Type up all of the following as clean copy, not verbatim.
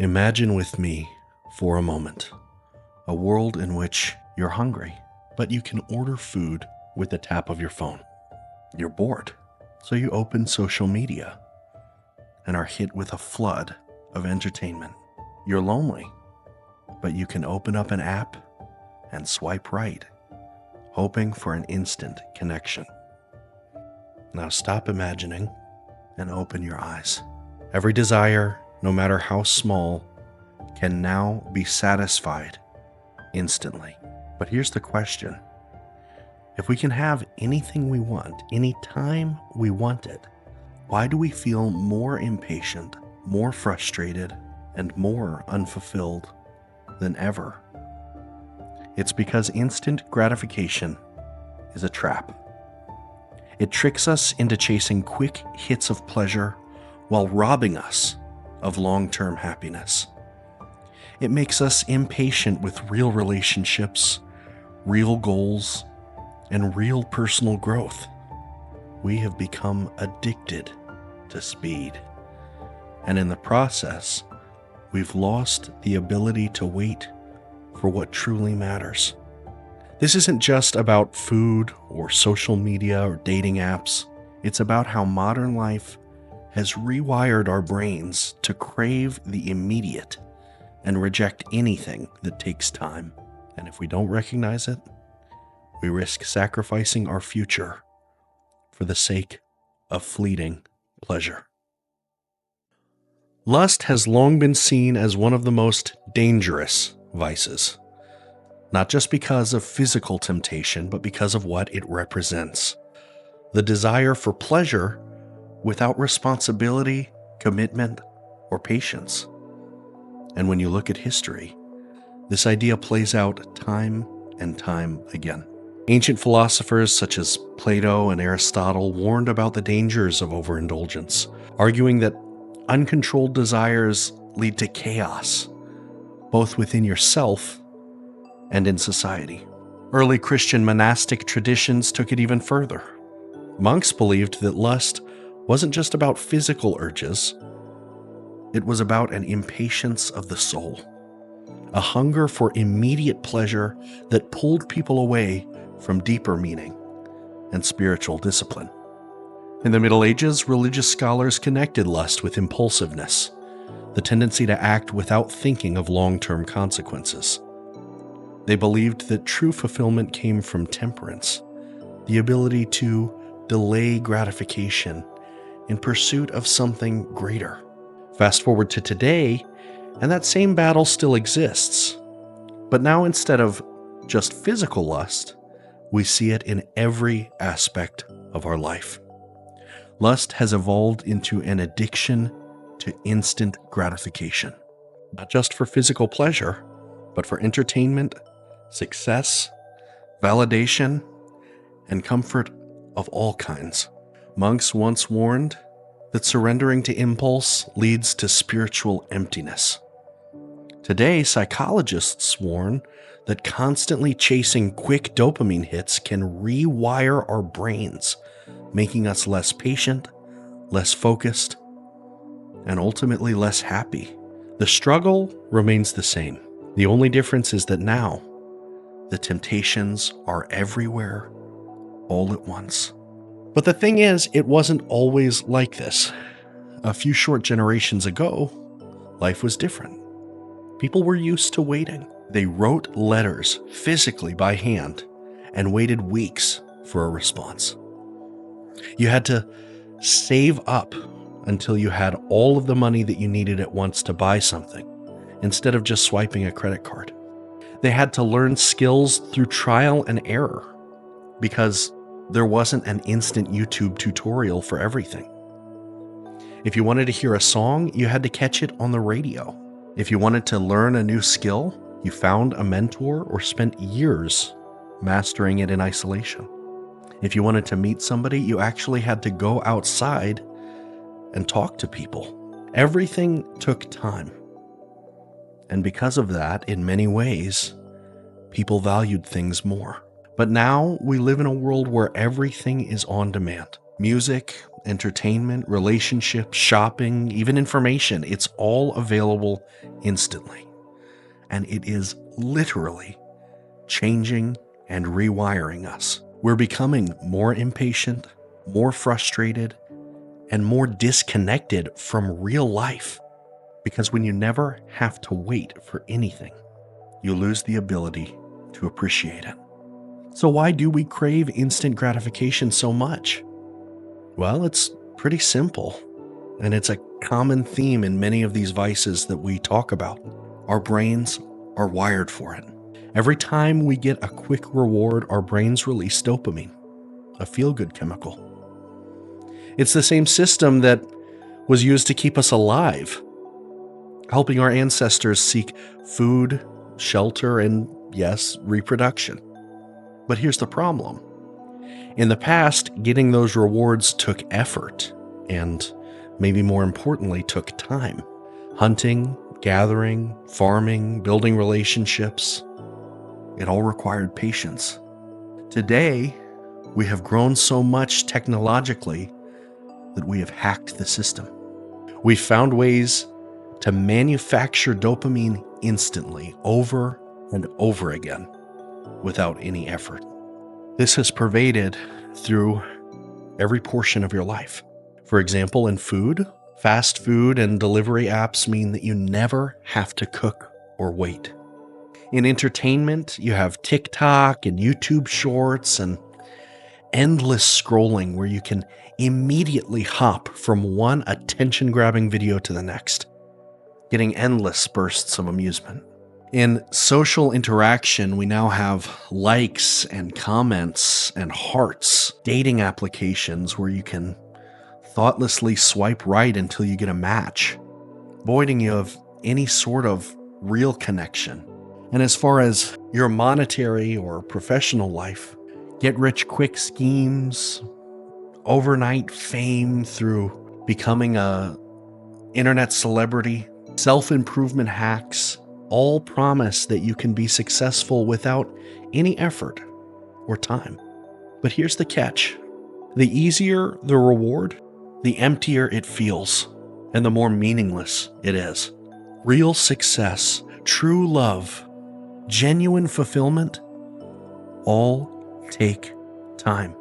Imagine with me for a moment a world in which you're hungry, but you can order food with the tap of your phone. You're bored, so you open social media and are hit with a flood of entertainment. You're lonely, but you can open up an app and swipe right, hoping for an instant connection. Now stop imagining and open your eyes. Every desire, no matter how small, can now be satisfied instantly. But here's the question. If we can have anything we want, anytime we want it, why do we feel more impatient, more frustrated, and more unfulfilled than ever? It's because instant gratification is a trap. It tricks us into chasing quick hits of pleasure while robbing us of long-term happiness. It makes us impatient with real relationships, real goals, and real personal growth. We have become addicted to speed. And in the process, we've lost the ability to wait for what truly matters. This isn't just about food or social media or dating apps. It's about how modern life has rewired our brains to crave the immediate and reject anything that takes time. And if we don't recognize it, we risk sacrificing our future for the sake of fleeting pleasure. Lust has long been seen as one of the most dangerous vices, not just because of physical temptation, but because of what it represents. The desire for pleasure without responsibility, commitment, or patience. And when you look at history, this idea plays out time and time again. Ancient philosophers such as Plato and Aristotle warned about the dangers of overindulgence, arguing that uncontrolled desires lead to chaos, both within yourself and in society. Early Christian monastic traditions took it even further. Monks believed that lust wasn't just about physical urges, it was about an impatience of the soul, a hunger for immediate pleasure that pulled people away from deeper meaning and spiritual discipline. In the Middle Ages, religious scholars connected lust with impulsiveness, the tendency to act without thinking of long-term consequences. They believed that true fulfillment came from temperance, the ability to delay gratification in pursuit of something greater. Fast forward to today, and that same battle still exists. But now instead of just physical lust, we see it in every aspect of our life. Lust has evolved into an addiction to instant gratification, not just for physical pleasure, but for entertainment, success, validation, and comfort of all kinds. Monks once warned that surrendering to impulse leads to spiritual emptiness. Today, psychologists warn that constantly chasing quick dopamine hits can rewire our brains, making us less patient, less focused, and ultimately less happy. The struggle remains the same. The only difference is that now, the temptations are everywhere, all at once. But the thing is, it wasn't always like this. A few short generations ago, life was different. People were used to waiting. They wrote letters physically by hand and waited weeks for a response. You had to save up until you had all of the money that you needed at once to buy something, instead of just swiping a credit card. They had to learn skills through trial and error because there wasn't an instant YouTube tutorial for everything. If you wanted to hear a song, you had to catch it on the radio. If you wanted to learn a new skill, you found a mentor or spent years mastering it in isolation. If you wanted to meet somebody, you actually had to go outside and talk to people. Everything took time. And because of that, in many ways, people valued things more. But now we live in a world where everything is on demand. Music, entertainment, relationships, shopping, even information. It's all available instantly. And it is literally changing and rewiring us. We're becoming more impatient, more frustrated, and more disconnected from real life. Because when you never have to wait for anything, you lose the ability to appreciate it. So why do we crave instant gratification so much? Well, it's pretty simple, and it's a common theme in many of these vices that we talk about. Our brains are wired for it. Every time we get a quick reward, our brains release dopamine, a feel-good chemical. It's the same system that was used to keep us alive, helping our ancestors seek food, shelter, and, yes, reproduction. But here's the problem. In the past, getting those rewards took effort and, maybe more importantly, took time. Hunting, gathering, farming, building relationships, it all required patience. Today, we have grown so much technologically that we have hacked the system. We've found ways to manufacture dopamine instantly, over and over again, without any effort. This has pervaded through every portion of your life. For example, in food, fast food and delivery apps mean that you never have to cook or wait. In entertainment, you have TikTok and YouTube Shorts and endless scrolling where you can immediately hop from one attention-grabbing video to the next, getting endless bursts of amusement. In social interaction, we now have likes and comments and hearts, dating applications where you can thoughtlessly swipe right until you get a match, voiding you of any sort of real connection. And as far as your monetary or professional life, get-rich-quick schemes, overnight fame through becoming a internet celebrity, self-improvement hacks, all promise that you can be successful without any effort or time. But here's the catch. The easier the reward, the emptier it feels, and the more meaningless it is. Real success, true love, genuine fulfillment, all take time.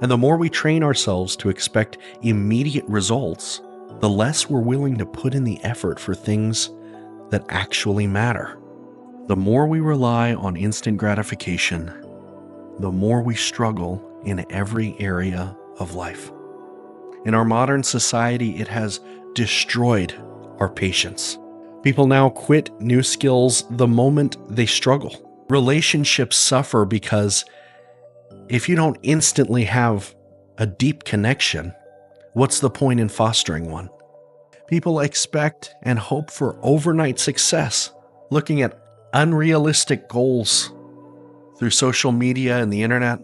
And the more we train ourselves to expect immediate results, the less we're willing to put in the effort for things that actually matter. The more we rely on instant gratification, the more we struggle in every area of life. In our modern society, it has destroyed our patience. People now quit new skills the moment they struggle. Relationships suffer because if you don't instantly have a deep connection, what's the point in fostering one? People expect and hope for overnight success, looking at unrealistic goals through social media and the internet,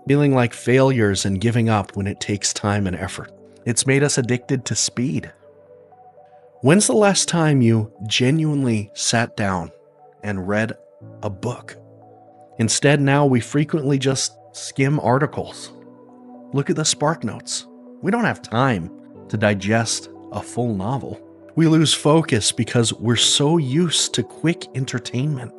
feeling like failures and giving up when it takes time and effort. It's made us addicted to speed. When's the last time you genuinely sat down and read a book? Instead, now we frequently just skim articles. Look at the Spark Notes. We don't have time to digest a full novel. We lose focus because we're so used to quick entertainment.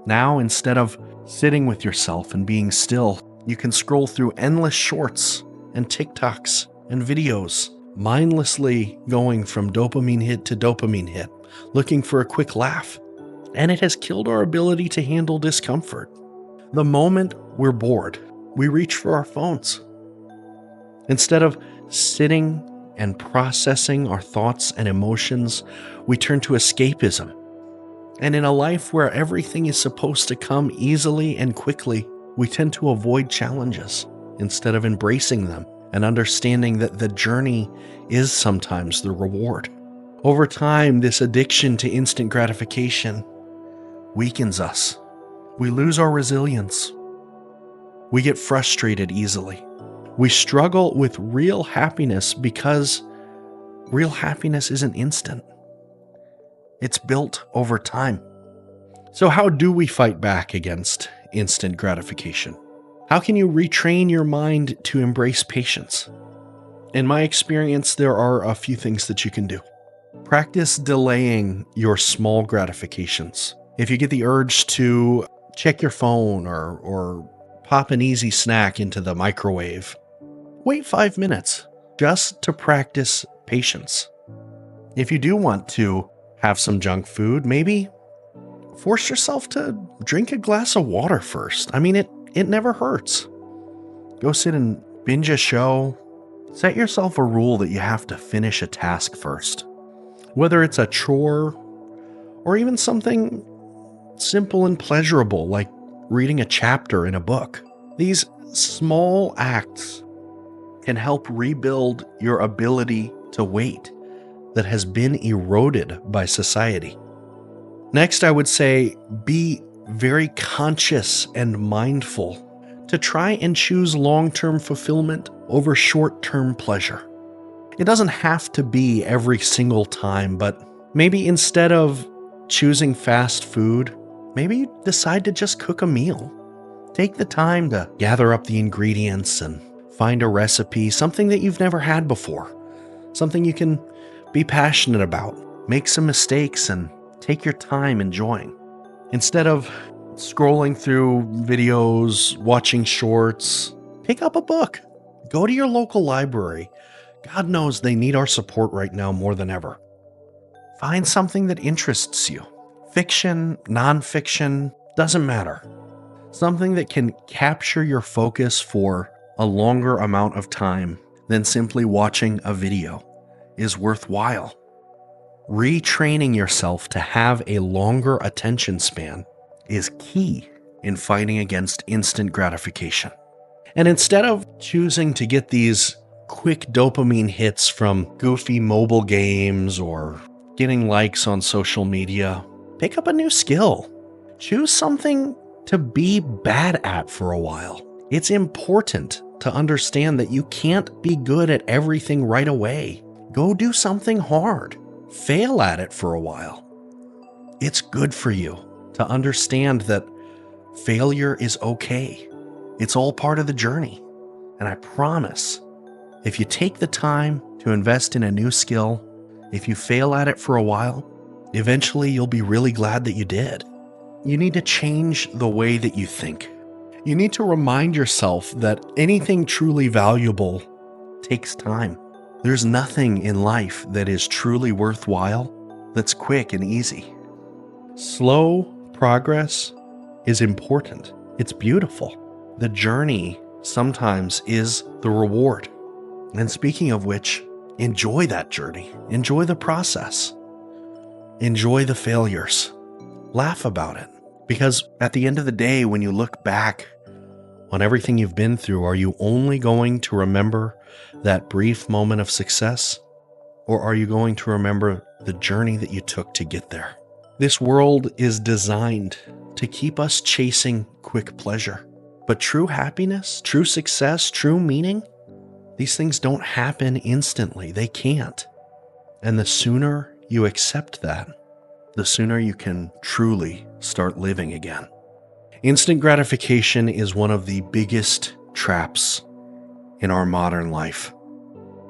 Now, instead of sitting with yourself and being still, you can scroll through endless shorts and TikToks and videos, mindlessly going from dopamine hit to dopamine hit, looking for a quick laugh. And it has killed our ability to handle discomfort. The moment we're bored, we reach for our phones. Instead of sitting and processing our thoughts and emotions, we turn to escapism. And in a life where everything is supposed to come easily and quickly, we tend to avoid challenges instead of embracing them and understanding that the journey is sometimes the reward. Over time, this addiction to instant gratification weakens us. We lose our resilience. We get frustrated easily. We struggle with real happiness because real happiness isn't instant. It's built over time. So how do we fight back against instant gratification? How can you retrain your mind to embrace patience? In my experience, there are a few things that you can do. Practice delaying your small gratifications. If you get the urge to check your phone or pop an easy snack into the microwave, wait 5 minutes just to practice patience. If you do want to have some junk food, maybe force yourself to drink a glass of water first. I mean, it never hurts. Go sit and binge a show. Set yourself a rule that you have to finish a task first. Whether it's a chore or even something simple and pleasurable like reading a chapter in a book. These small acts can help rebuild your ability to wait that has been eroded by society. Next, I would say be very conscious and mindful to try and choose long-term fulfillment over short-term pleasure. It doesn't have to be every single time, but maybe instead of choosing fast food, maybe you decide to just cook a meal. Take the time to gather up the ingredients and find a recipe, something that you've never had before, something you can be passionate about. Make some mistakes and take your time enjoying. Instead of scrolling through videos, watching shorts, pick up a book. Go to your local library. God knows they need our support right now more than ever. Find something that interests you. Fiction, nonfiction, doesn't matter. Something that can capture your focus for a longer amount of time than simply watching a video is worthwhile. Retraining yourself to have a longer attention span is key in fighting against instant gratification. And instead of choosing to get these quick dopamine hits from goofy mobile games or getting likes on social media, pick up a new skill. Choose something to be bad at for a while. It's important to understand that you can't be good at everything right away. Go do something hard. Fail at it for a while. It's good for you to understand that failure is okay. It's all part of the journey. And I promise, if you take the time to invest in a new skill, if you fail at it for a while, eventually you'll be really glad that you did. You need to change the way that you think. You need to remind yourself that anything truly valuable takes time. There's nothing in life that is truly worthwhile that's quick and easy. Slow progress is important. It's beautiful. The journey sometimes is the reward. And speaking of which, enjoy that journey. Enjoy the process. Enjoy the failures. Laugh about it. Because at the end of the day, when you look back on everything you've been through, are you only going to remember that brief moment of success? Or are you going to remember the journey that you took to get there? This world is designed to keep us chasing quick pleasure. But true happiness, true success, true meaning, these things don't happen instantly. They can't. And the sooner you accept that, the sooner you can truly start living again. Instant gratification is one of the biggest traps in our modern life.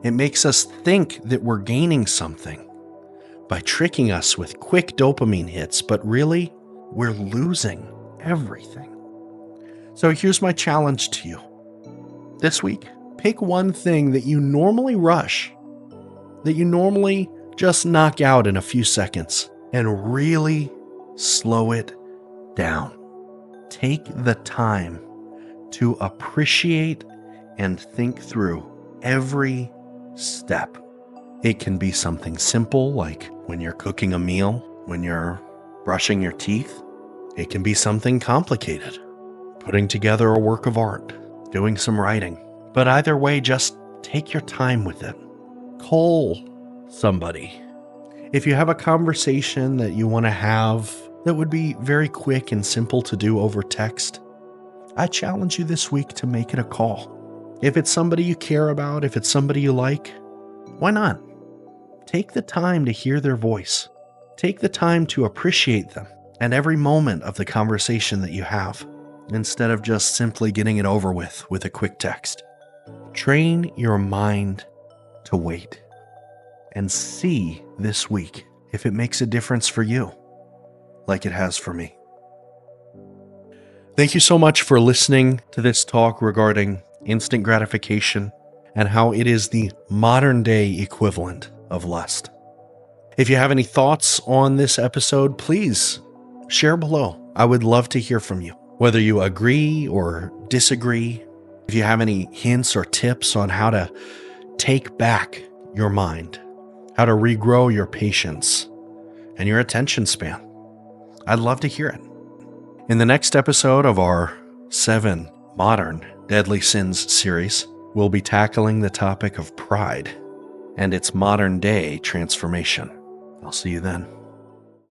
It makes us think that we're gaining something by tricking us with quick dopamine hits, but really, we're losing everything. So here's my challenge to you. This week, pick one thing that you normally rush, that you normally just knock out in a few seconds, and really slow it down. Take the time to appreciate and think through every step. It can be something simple like when you're cooking a meal, when you're brushing your teeth. It can be something complicated, putting together a work of art, doing some writing. But either way, just take your time with it. Call somebody. If you have a conversation that you want to have that would be very quick and simple to do over text, I challenge you this week to make it a call. If it's somebody you care about, if it's somebody you like, why not? Take the time to hear their voice. Take the time to appreciate them and every moment of the conversation that you have, instead of just simply getting it over with a quick text. Train your mind to wait and see this week if it makes a difference for you, like it has for me. Thank you so much for listening to this talk regarding instant gratification and how it is the modern day equivalent of lust. If you have any thoughts on this episode, please share below. I would love to hear from you, whether you agree or disagree. If you have any hints or tips on how to take back your mind, how to regrow your patience and your attention span, I'd love to hear it. In the next episode of our 7 Modern Deadly Sins series, we'll be tackling the topic of pride and its modern day transformation. I'll see you then.